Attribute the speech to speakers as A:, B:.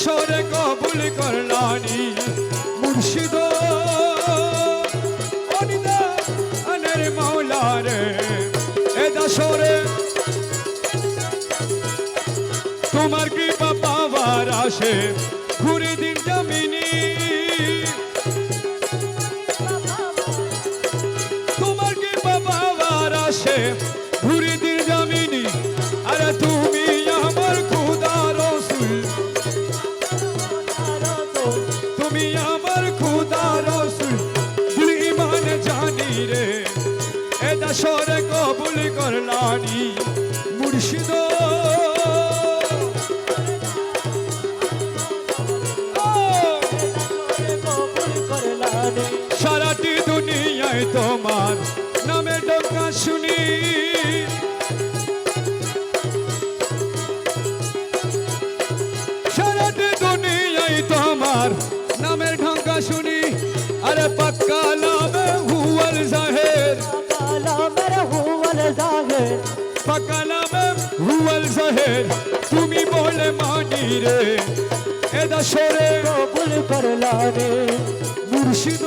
A: সরে কবুল করলানি মুর্শিদ অনিদা আনের মাওলা রে এ দাসরে তোমার কৃপা পাওয়ার আসে ঘুরে দিন জমিনি তোমার কৃপা পাওয়ার আসে ঘুরে দিন জমিনি আরে তুমি আমার খুদা রসুল তুমি আমার খুদা রসুল দিল ইমান জানি রে এ দাসরে কবুল করলানি মুর্শিদ সারাটি দুনিয়ায় তোমার নামে ডোকা শুনি সারাটি দুনিয়ায় তোমার নামের ঢঙ্কা শুনি আরে পাক্কা নামে হুয়াল জাহের পাক্কা নামে হুয়াল জাহের তুমি বলে মানি রে এ দাসরে
B: কবুল করলানে
A: মুর্শিদ